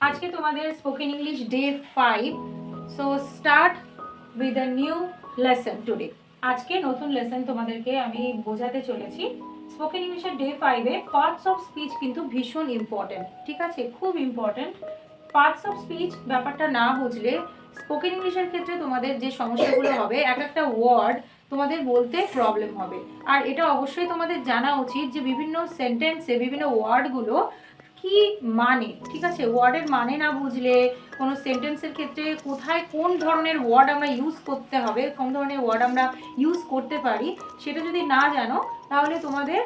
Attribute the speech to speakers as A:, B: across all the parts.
A: আজকে তোমাদের spoken English day 5। So start with a new lesson today. আজকে নতুন লেসন তোমাদেরকে আমি বোঝাতে চলেছি। স্পোকেন ইংলিশের ডে 5-এ পার্টস অফ স্পিচ কিন্তু ভীষণ ইম্পর্টেন্ট, ঠিক আছে, খুব ইম্পর্টেন্ট। পার্টস অফ স্পিচ ব্যাপারটা না বুঝলে স্পোকেন ইংলিশের ক্ষেত্রে তোমাদের যে সমস্যাগুলো হবে, এক একটা ওয়ার্ড তোমাদের বলতে প্রবলেম হবে। আর এটা অবশ্যই তোমাদের জানা উচিত যে বিভিন্ন সেন্টেন্সে বিভিন্ন ওয়ার্ডগুলো কি মানে, ঠিক আছে, ওয়ার্ডের মানে না বুঝলে কোনো সেন্টেন্সের ক্ষেত্রে কোথায় কোন ধরনের ওয়ার্ড আমরা ইউজ করতে হবে, কোন ধরনের ওয়ার্ড আমরা ইউজ করতে পারি, সেটা যদি না জানো তাহলে তোমাদের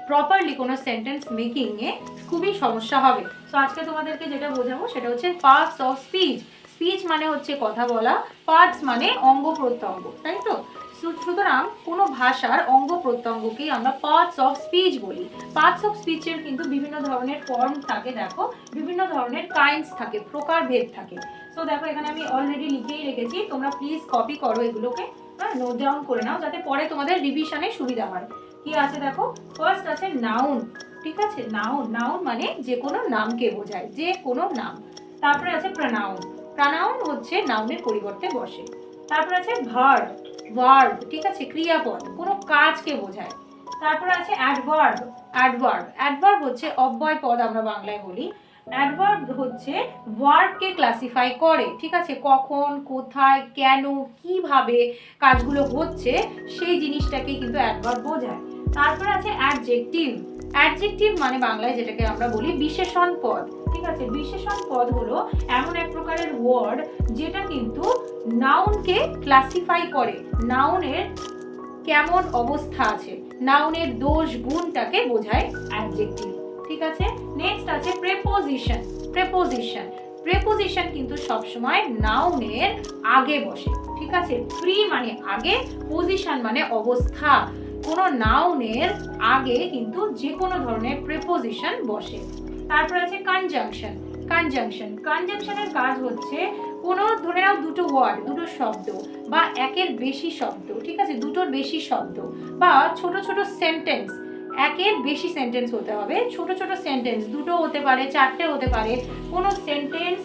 A: প্রপারলি কোনো সেন্টেন্স মেকিংয়ে খুবই সমস্যা হবে। সো আজকে তোমাদেরকে যেটা বোঝাবো সেটা হচ্ছে পার্টস অফ স্পিচ। স্পিচ মানে হচ্ছে কথা বলা, পার্টস মানে অঙ্গ প্রত্যঙ্গ, তাই তো? সুতরাং কোনো ভাষার অঙ্গ প্রত্যঙ্গকেই আমরা পার্টস অফ স্পিচ বলি। পার্টস অফ স্পিচের কিন্তু বিভিন্ন ধরনের ফর্ম থাকে, দেখো বিভিন্ন ধরনের কাইন্ডস থাকে, প্রকারভেদ থাকে। সো দেখো এখানে আমি অলরেডি লিখেই রেখেছি, তোমরা প্লিজ কপি করো এগুলোকে, হ্যাঁ, নোট ডাউন করে নাও যাতে পরে তোমাদের রিভিশনে সুবিধা হয়। কি আছে দেখো, ফার্স্ট আছে নাউন, ঠিক আছে, নাউন, নাউন মানে যে কোনো নামকে বোঝায়, যে কোনো নাম। তারপরে আছে প্রনাউন, প্রনাউন হচ্ছে নাউনের পরিবর্তে বসে। তারপর আছে ভার্ব, ভার্ব, ঠিক আছে, ক্রিয়াপদ, কোনো কাজকে বোঝায়। তারপর আছে অ্যাডভার্ব, অ্যাডভার্ব, অ্যাডভার্ব হচ্ছে অব্যয় পদ আমরা বাংলায় বলি। অ্যাডভার্ব হচ্ছে ওয়ার্ডকে ক্লাসিফাই করে, ঠিক আছে, কখন, কোথায়, কেন, কিভাবে কাজগুলো হচ্ছে সেই জিনিসটাকে কিন্তু অ্যাডভার্ব বোঝায়। তারপর আছে অ্যাডজেক্টিভ, অ্যাডজেক্টিভ মানে বাংলায় যেটাকে আমরা বলি বিশেষণ পদ, ঠিক আছে। বিশেষণ পদ হলো এমন এক প্রকারের ওয়ার্ড যেটা কিন্তু নাউনকে ক্লাসিফাই করে, নাউনের কেমন অবস্থা আছে, নাউনের দোষ গুণটাকে বোঝায় অ্যাডজেক্টিভ, ঠিক আছে। নেক্সট আছে প্রেপোজিশন, প্রেপোজিশন, প্রেপোজিশন কিন্তু সবসময় নাউনের আগে বসে, ঠিক আছে। প্রি মানে আগে, পজিশন মানে অবস্থা, কোনো নাউনের আগে কিন্তু যে কোনো ধরনের প্রেপোজিশন বসে। তারপর আছে কনজাংশন, কনজাংশন, কনজাংশনের কাজ হচ্ছে কোনো ধরে নাও দুটো ওয়ার্ড, দুটো শব্দ বা একের বেশি শব্দ, ঠিক আছে, দুটোর বেশি শব্দ বা ছোট ছোট সেন্টেন্স, একের বেশি সেন্টেন্স হতে হবে, ছোট ছোট সেন্টেন্স দুটো হতে পারে, চারটে হতে পারে, কোনো সেন্টেন্স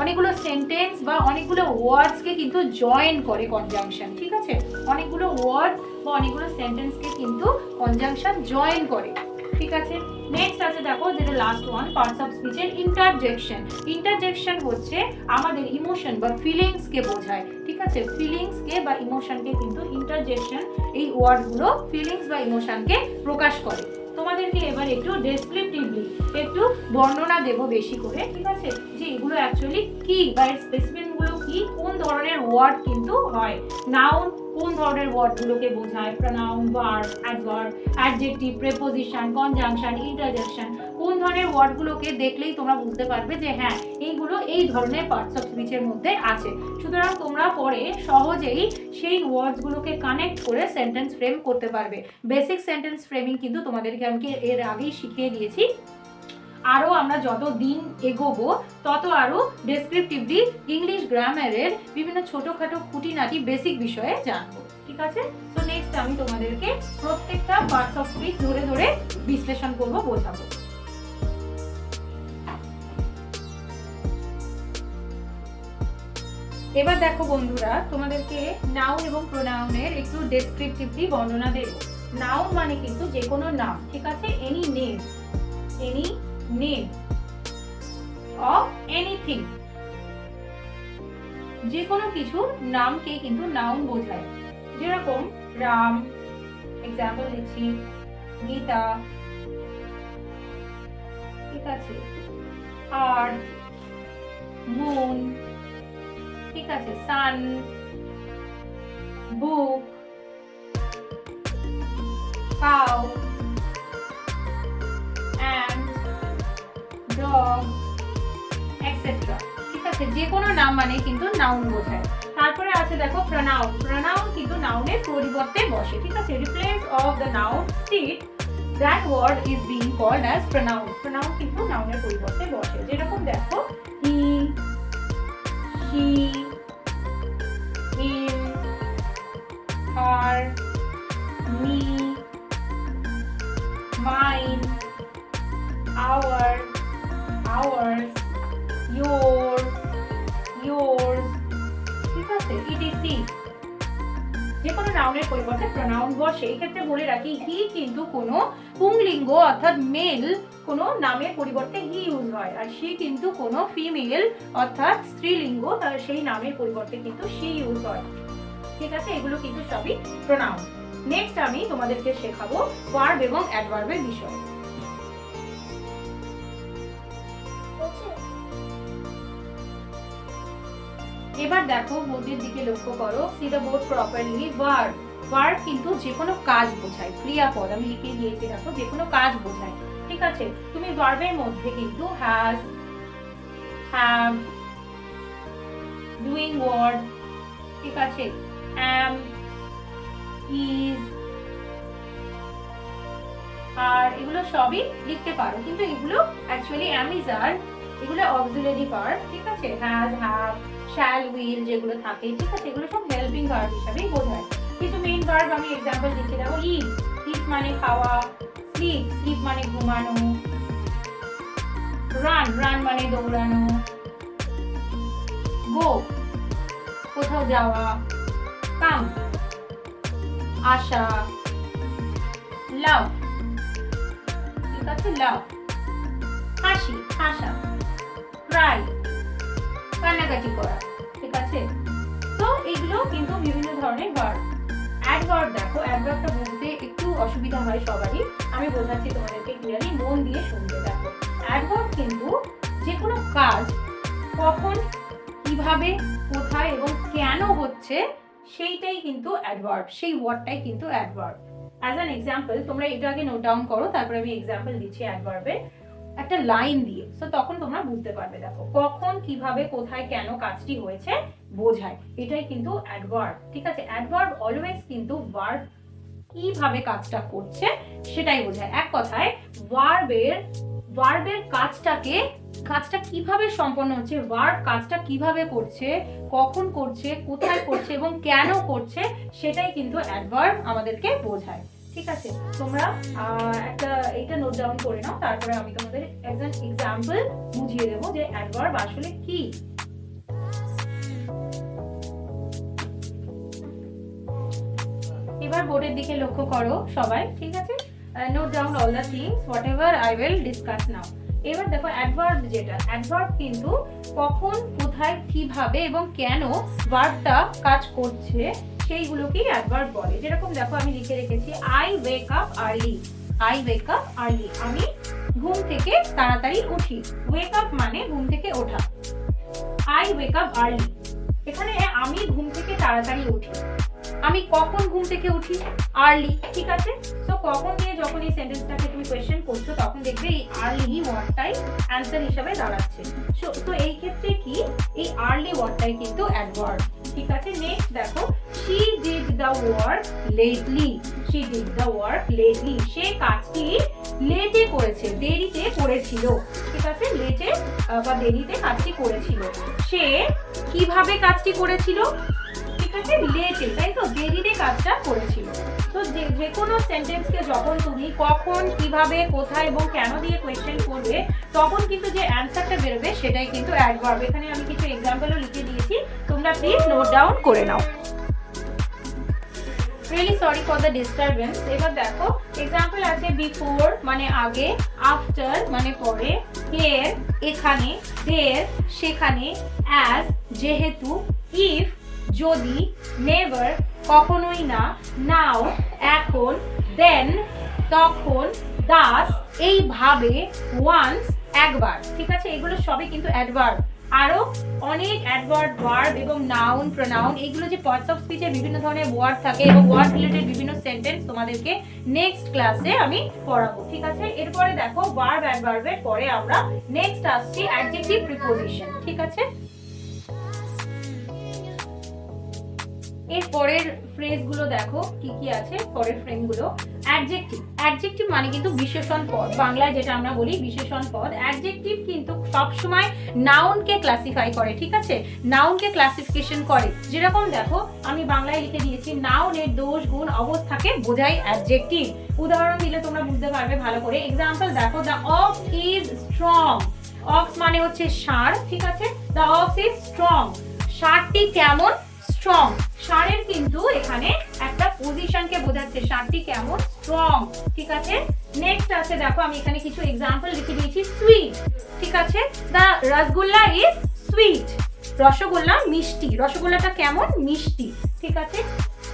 A: অনেকগুলো সেন্টেন্স বা অনেকগুলো ওয়ার্ডসকে কিন্তু জয়েন করে কনজাংশন, ঠিক আছে, অনেকগুলো ওয়ার্ড বা অনেকগুলো সেন্টেন্সকে কিন্তু কনজাংশন জয়েন করে, ঠিক আছে। নেক্সট আছে দেখো যেটা লাস্ট ওয়ান পার্টস অফ স্পিচের ইন্টারজেকশন। ইন্টারজেকশন হচ্ছে আমাদের ইমোশন বা ফিলিংসকে বোঝায়, ঠিক আছে, ফিলিংসকে বা ইমোশনকে কিন্তু ইন্টারজেকশন এই ওয়ার্ডগুলো ফিলিংস বা ইমোশনকে প্রকাশ করে। তোমাদেরকে এবার একটু ডেসক্রিপটিভলি একটু বর্ণনা দেব বেশি করে, ঠিক আছে, যে এগুলো অ্যাকচুয়ালি কি বা এর স্পেসিফিকগুলো কি, কোন ধরনের ওয়ার্ড কিন্তু হয়, নাউন কোন ধরনের ওয়ার্ডগুলোকে বোঝায়, pronoun, verb, adverb, adjective, preposition, conjunction, interjection, কোন ধরনের ওয়ার্ডগুলোকে দেখলেই তোমরা বুঝতে পারবে যে হ্যাঁ এইগুলো এই ধরনের পার্টস অফ স্পিচের মধ্যে আছে। সুতরাং তোমরা পরে সহজেই সেই ওয়ার্ডসগুলোকে কানেক্ট করে সেন্টেন্স ফ্রেম করতে পারবে। বেসিক সেন্টেন্স ফ্রেমিং কিন্তু তোমাদেরকে আমি এর আগেই শিখিয়ে দিয়েছি। আরও আমরা যত দিন এগোবো তত আরও ডেসক্রিপটিভলি ইংলিশ গ্রামারের বিভিন্ন ছোটোখাটো খুঁটিনাটি বেসিক বিষয়ে জানবো, ঠিক আছে। তো নেক্সট আমি তোমাদেরকে প্রত্যেকটা পার্টস অফ স্পিচ ধরে ধরে বিশ্লেষণ করবো, বোঝাবো। এবার দেখো বন্ধুরা, তোমাদেরকে নাউন এবং প্রোনাউনের একটু ডেসক্রিপটিভলি বর্ণনা দেব। নাউন মানে কিন্তু যে কোনো নাম, ঠিক আছে, any name, any name of anything, যে কোনো কিছুর নামকে কিন্তু নাউন বোঝায়। যেরকম রাম, এক্সাম্পল দিচ্ছি, গীতা, ঠিক আছে, আর্থ, মুন, ঠিক আছে, সান, বুক, কাউ, অ্যান্ড, ডগ, এটসেট্রা, ঠিক আছে, যে কোনো নাম মানে কিন্তু নাউন বোঝায়। তারপরে আছে দেখো প্রনাউন, প্রনাউন কিন্তু নাউনের পরিবর্তে বসে, ঠিক আছে, replace of the noun sit that word is being called as pronoun, pronoun কিন্তু নাউনের পরিবর্তে বসে। যেরকম দেখো he, she, him, her, me, mine, our, ours, your, yours, ঠিক আছে, ইটিসি। যে কোনো নাউনের পরিবর্তে প্রোনাউন বসে। এই ক্ষেত্রে বলে রাখি হি কিন্তু কোনো পুংলিঙ্গ অর্থাৎ মেল কোনো নামের পরিবর্তে হি ইউজ হয়, আর সি কিন্তু কোনো ফিমেল অর্থাৎ স্ত্রীলিঙ্গ, তার সেই নামের পরিবর্তে কিন্তু সি ইউজ হয়। ঠিক আছে, এগুলো কিন্তু সবই প্রোনাউন। নেক্সট আমি তোমাদেরকে শেখাবো ভার্ব এবং অ্যাডভার্বের বিষয়। এবার দেখো বোর্ডের দিকে লক্ষ্য করো, C the board properly. Verb, verb কিন্তু যে কোনো কাজ বোঝায়, ক্রিয়াপদ আমি লিখে দিয়েছি, দেখো যে কোনো কাজ বোঝায়। ঠিক আছে, তুমি ভার্বের মধ্যে কিন্তু হ্যাজ, হ্যাভ, ডুইং ওয়ার্ড, ঠিক আছে, am, is, আর এগুলো সবই লিখতে পারো, কিন্তু এগুলো অ্যাকচুয়ালি am, is, are এগুলো অক্সিলারি ভার্ব। ঠিক আছে, হ্যাজ, হ্যাভ, shall, will যেগুলো থাকে, ঠিক আছে, এগুলো সব হেল্পিং ভার্ব হিসেবেই বোঝায়। কিছু মেইন ভার্ব আমি एग्जांपल দিচ্ছি, দেখো eat, eat মানে খাওয়া, sleep, sleep মানে ঘুমানো, run, run মানে দৌড়ানো, go কোথাও যাওয়া, come আসা, love, ঠিক আছে, love, হাসি, হাসা, cry কান্নাকাটি করা, ঠিক আছে। তো এগুলো কিন্তু বিভিন্ন ধরনের ভার্ব। অ্যাডভার্ব দেখো, অ্যাডভার্বটা বুঝতে একটু অসুবিধা হয় সবারই, আমি বোঝাচ্ছি তোমাদেরকে ক্লিয়ারলি, মন দিয়ে শুনবে। দেখো অ্যাডভার্ব কিন্তু যে কোনো কাজ কখন, কিভাবে, কোথায় এবং কেন হচ্ছে সেইটাই কিন্তু অ্যাডভার্ব, সেই ওয়ার্ডটাই কিন্তু অ্যাডভার্ব। অ্যাজ অ্যান এক্সাম্পল তোমরা এটা আগে নোট ডাউন করো, তারপরে আমি এক্সাম্পল দিচ্ছি অ্যাডভার্বের একটা লাইন দিয়ে, তো তখন তোমরা বুঝতে পারবে। দেখো কখন, কিভাবে, কোথায়, কেন কাজটি হয়েছে বোঝায়, এটাই কিন্তু অ্যাডভার্ব। ঠিক আছে, অ্যাডভার্ব অলওয়েজ কিন্তু ভার্ব কিভাবে কাজটা করছে সেটাই বোঝায়। এক কথায় ভার্বের কাজটা কিভাবে সম্পন্ন হচ্ছে, ভার্ব কাজটা কিভাবে করছে, কখন করছে, কোথায় করছে এবং কেন করছে, সেটাই কিন্তু অ্যাডভার্ব আমাদেরকে বোঝায়। ঠিক আছে, তোমরা এইটা নোট ডাউন করে নাও, তারপরে আমি তোমাদের একজন এক্সাম্পল বুঝিয়ে দেবো যে অ্যাডভার্ব আসলে কি। এবার বোর্ডের দিকে লক্ষ্য করো সবাই, ঠিক আছে, note down all the things whatever I will discuss now. এবার দেখো অ্যাডভার্ব যেটা, অ্যাডভার্ব কিন্তু কখন, কোথায়, কিভাবে এবং কেন ভার্বটা কাজ করছে সেইগুলোকেই অ্যাডভার্ব বলে। যেরকম দেখো আমি লিখে রেখেছি I wake up early, I wake up early, আমি ঘুম থেকে তাড়াতাড়ি উঠি। ওয়েক আপ মানে ঘুম থেকে ওঠা, আই ওয়েক আপ আর্লি, এখানে আমি ঘুম থেকে তাড়াতাড়ি উঠি। আমি কখন ঘুম থেকে উঠি, আর্লি, ঠিক আছে। সো কখন দিয়ে যখন এই সেন্টেন্সটাকে তুমি কোয়েশ্চেন করছো তখন দেখবে এই আর্লি ওয়ার্ডটাই অ্যান্সার হিসেবে দাঁড়াচ্ছে। তো এই ক্ষেত্রে কি, এই আর্লি ওয়ার্ডটাই কিন্তু অ্যাডভার্ব। ঠিক আছে, নেক্সট দেখো she did the work lately, she did the work lately, সে কাজটি লেটে করেছে, দেরিতে করেছিল। ঠিক আছে, লেটে বা দেরিতে কাজটি করেছিল। সে কিভাবে কাজটি করেছিল, ঠিক আছে, লেটে, তাই তো, দেরিতে কাজটা করেছিল। তো যে কোনো সেন্টেন্সকে যখন তুমি কখন, কিভাবে, কোথায় এবং কেন দিয়ে কোয়েশ্চেন করবে তখন কিন্তু যে অ্যানসারটা বেরোবে সেটাই কিন্তু অ্যাডভার্ব। এখানে আমি কিছু এক্সাম্পলও লিখে দিয়েছি, তোমরা প্লিজ নোট ডাউন করে নাও। Really sorry for the disturbance. এবার দেখো এক্সাম্পল আছে বিফোর মানে আগে, আফটার মানে পরে, হিয়ার এখানে, দেয়ার সেখানে, অ্যাজ যেহেতু, ইফ যদি, নেভার কখনোই না, নাও এখন, দেন তখন, দাস এইভাবে, ওয়ান্স একবার। ঠিক আছে, এগুলো সবই কিন্তু অ্যাডভার্ব। আরো অনেক অ্যাডভার্ব, ভার্ব এবং নাউন, প্রোনাউন, এইগুলো যে পার্টস অফ স্পিচে বিভিন্ন ধরনের ওয়ার্ড থাকে এবং ওয়ার্ড রিলেটেড বিভিন্ন সেন্টেন্স তোমাদেরকে নেক্সট ক্লাসে আমি পড়াবো। ঠিক আছে, এরপরে দেখো ভার্ব অ্যাডভার্বের পরে আমরা নেক্সট আসছি অ্যাডজেক্টিভ প্রিপোজিশন। ঠিক আছে, এর পরের ফ্রেজগুলো দেখো কি কি আছে, পরের ফ্রেমগুলো। অ্যাডজেক্টিভ, অ্যাডজেক্টিভ মানে কিন্তু বিশেষণ পদ, বাংলায় যেটা আমরা বলি বিশেষণ পদ। অ্যাডজেক্টিভ কিন্তু সবসময় নাউনকে ক্লাসিফাই করে, ঠিক আছে, নাউনকে ক্লাসিফিকেশন করে। যেরকম দেখো আমি বাংলায় লিখে দিয়েছি নাউনের দোষ, গুণ, অবস্থাকে বোঝায় অ্যাডজেক্টিভ। উদাহরণ দিলে তোমরা বুঝতে পারবে ভালো করে। এক্সাম্পল দেখো, the ox is strong, ox মানে হচ্ছে ষাঁড়, ঠিক আছে। দ্য অক্স ইজ স্ট্রং, ষাঁড়টি কেমন স্ট্রং। ষাঁড়ের কিন্তু এখানে একটা পজিশনকে বোঝাচ্ছে, ষাঁড়টি কেমন স্ট্রং, ঠিক আছে। নেক্সট আছে দেখো, আমি এখানে কিছু এক্সাম্পল লিখে দিয়েছি। সুইট, ঠিক আছে। The rasgulla is sweet, rasgulla মিষ্টি, রসগোল্লাটা কেমন মিষ্টি, ঠিক আছে।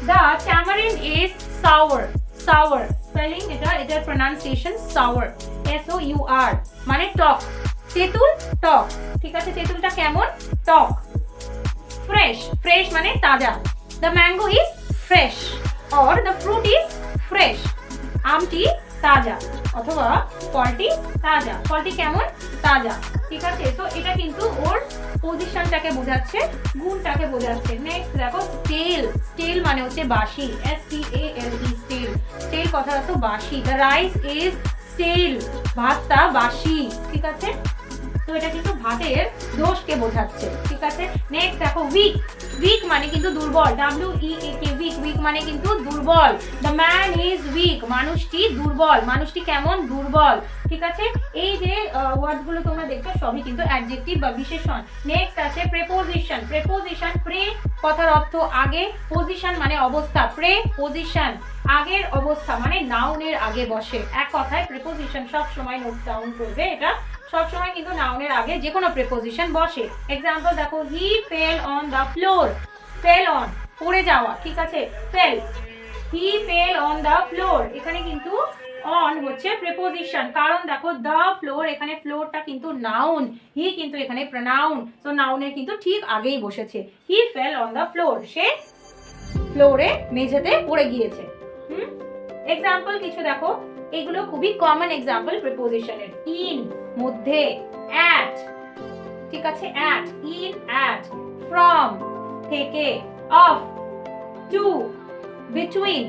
A: The tamarind is sour, sour spelling এটার প্রনাউন্সিয়েশন সাওয়ার, SOUR মানে টক। তেঁতুল টক, ঠিক আছে, তেঁতুলটা কেমন টক। ফ্রেশ, ফ্রেশ মানে তাজা। The mango is fresh or the fruit is fresh, আমটি তাজা অথবা ফলটি তাজা, ফলটি কেমন তাজা, ঠিক আছে। তো এটা কিন্তু ওর পজিশনটাকে বোঝাচ্ছে, গুণটাকে বোঝাচ্ছে। নেক্সট দেখো স্টেল, স্টেল মানে হচ্ছে বাসি, STALE স্টেল, স্টেল কথাটা তো বাসি। দ্য রাইস ইজ স্টেল, ভাতটা বাসি, ঠিক আছে। তো এটা কিন্তু ভাতের দোষকে বোঝাচ্ছে, ঠিক আছে। নেক্সট দেখো উইক, উইক মানে কিন্তু দুর্বল, WEAK উইক, উইক মানে কিন্তু দুর্বল। দ্য ম্যান ইজ উইক, মানুষটি দুর্বল, মানুষটি কেমন দুর্বল, ঠিক আছে। এই যে ওয়ার্ড গুলো তোমরা দেখছো সবই কিন্তু অ্যাডজেক্টিভ বা বিশেষণ। নেক্সট আছে প্রেপোজিশন, প্রেপোজিশন প্রে কথার অর্থ আগে, পজিশন মানে অবস্থা, প্রে পজিশন আগের অবস্থা মানে নাউনের আগে বসে। এক কথায় প্রেপোজিশন সব সময় নোট ডাউন করবে, এটা সবসময় কিন্তু নাউনের আগে যে কোনো প্রেপোজিশন বসে। এক্সাম্পল দেখো, he fell on the floor, fell on পড়ে যাওয়া, ঠিক আছে, fell, he fell on the floor, এখানে কিন্তু অন হচ্ছে প্রেপোজিশন, কারণ দেখো দ্য ফ্লোর, এখানে ফ্লোরটা কিন্তু নাউন, হি কিন্তু এখানে প্রনাউন, তো নাউনের কিন্তু ঠিক আগেই বসেছে। He fell on the floor, সে ফ্লোরে মেঝেতে পড়ে গিয়েছে। এক্সাম্পল কিছু দেখো, এগুলো খুবই কমন এক্সাম্পল প্রিপোজিশনের। ইন মধ্যে, অ্যাট, ঠিক আছে, অ্যাট, ইন অ্যাট, ফ্রম থেকে, of, to, between,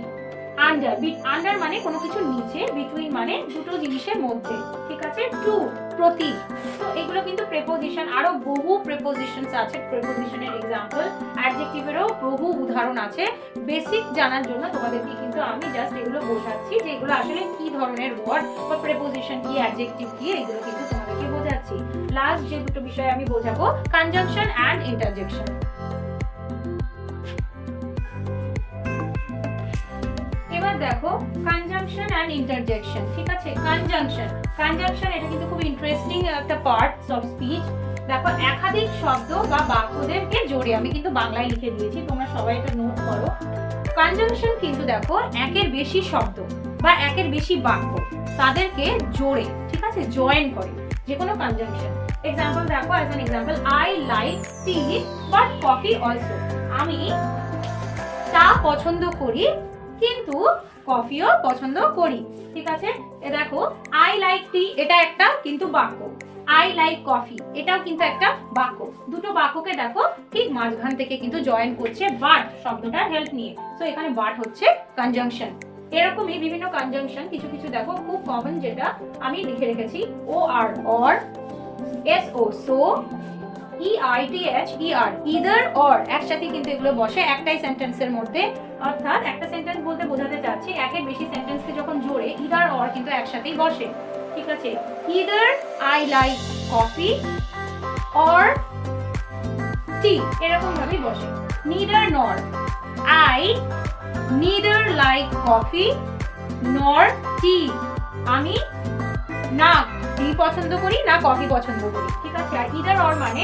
A: under, under মানে কোনো কিছু নিচে, বিটুইন মানে দুটো জিনিসের মধ্যে, ঠিক আছে, টু প্রতি। তো এগুলো কিন্তু প্রেপোজিশন, আরো বহু প্রেপোজিশনস আছে, প্রেপোজিশনের এক্সাম্পল, অ্যাডজেক্টিভেরও বহু উদাহরণ আছে। বেসিক জানার জন্য তোমাদেরকে কিন্তু আমি জাস্ট এগুলো বোঝাচ্ছি যে এগুলো আসলে কি ধরনের ওয়ার্ড বা প্রেপোজিশন কি, অ্যাডজেক্টিভ কি, এগুলো কিন্তু তোমাদেরকে বোঝাচ্ছি। লাস্ট যে দুটো বিষয় আমি বোঝাবো, কনজাংশন অ্যান্ড ইন্টারজেকশন। এবার দেখো কনজাংশন অ্যান্ড ইন্টারজেকশন, ঠিক আছে। কনজাংশন, কনজাংশন এটা কিন্তু খুব ইন্টারেস্টিং একটা পার্ট অফ স্পিচ। দেখো একাধিক শব্দ বা বাক্যদেরকে জোড়ে, আমি কিন্তু বাংলায় লিখে দিয়েছি, তোমরা সবাই এটা নোট করো। কনজাংশন কিন্তু দেখো একের বেশি শব্দ বা একের বেশি বাক্য তাদেরকে জোড়ে, ঠিক আছে, জয়েন করে যে কোনো কনজাংশন। এক্সাম্পল দেখো, as an example, I like tea but coffee also, আমি চা পছন্দ করি কিন্তু কফিও পছন্দ করি, ঠিক আছে। দেখো আই লাইক টি এটা একটা কিন্তু বাক্য, আই লাইক কফি এটাও কিন্তু একটা বাক্য, দুটো বাক্যকে দেখো ঠিক মাঝখান থেকে কিন্তু জয়েন করছে বাট শব্দটার হেল্প নিয়ে। তো এখানে বাট হচ্ছে কনজাংশন। এরকমই বিভিন্ন কনজাংশন কিছু কিছু দেখো খুব কমন, যেটা আমি লিখে রেখেছি, O R or, SO so, EITHER either or, একসাথে কিন্তু এগুলো বসে একটাই সেন্টেন্সের মধ্যে। অর্থাৎ একটা সেন্টেন্স বলতে বোঝাতে চাচ্ছি একের বেশি সেন্টেন্সকে যখন জোড়ে ইদার অর কিন্তু একসাথেই বসে, ঠিক আছে। Either I like coffee or tea এরকম ভাবেই বসে। নিদার নর, আই নিদার লাইক কফি নর টি, আমি না টি পছন্দ করি না কফি পছন্দ করি, ঠিক আছে। আর ইদার অর মানে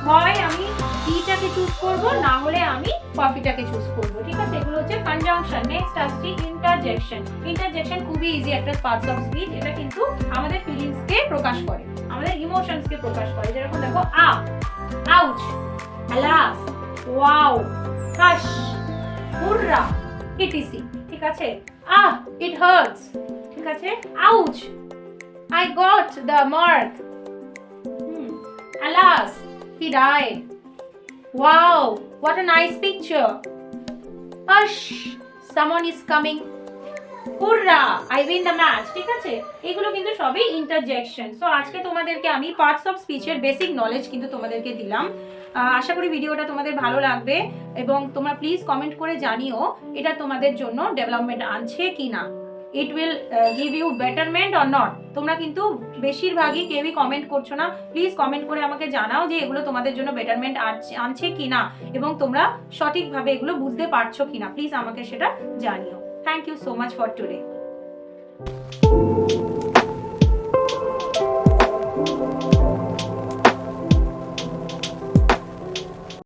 A: হয় আমি টিটাকে চুজ করব, না হলে আমি কফিটাকে চুজ করব, ঠিক আছে। এগুলো হচ্ছে কনজাংশন। নেক্সট আসছে ইন্টারজেকশন। ইন্টারজেকশন খুবই ইজি একটা পার্টস অফ স্পিচ, এটা কিন্তু আমাদের ফিলিংসকে প্রকাশ করে, আমাদের ইমোশনসকে প্রকাশ করে। যেরকম দেখো, ah, ouch, alas, wow, hush, hurrah, etc, ঠিক আছে। আহ, ইট হার্টস, ঠিক আছে। Ouch, I got the mark. Alas, he died. Wow, what a nice picture. Hush, someone is coming. Hurrah, I win the match. ঠিক আছে, এগুলো কিন্তু সবই interjection. So আজকে তোমাদেরকে আমি পার্টস অফ স্পিচের বেসিক নলেজ কিন্তু তোমাদেরকে দিলাম। আশা করি ভিডিওটা তোমাদের ভালো লাগবে এবং তোমরা প্লিজ কমেন্ট করে জানিও এটা তোমাদের জন্য ডেভেলপমেন্ট আনছে কি না। It will give you betterment or not. তোমরা কিন্তু বেশিরভাগই কেউই কমেন্ট করছো না। প্লিজ কমেন্ট করে আমাকে জানাও যে এগুলো তোমাদের জন্য বেটারমেন্ট আনছে কিনা এবং তোমরা সঠিকভাবে এগুলো বুঝতে পারছো কিনা। প্লিজ আমাকে সেটা জানিও। Thank you so much for today.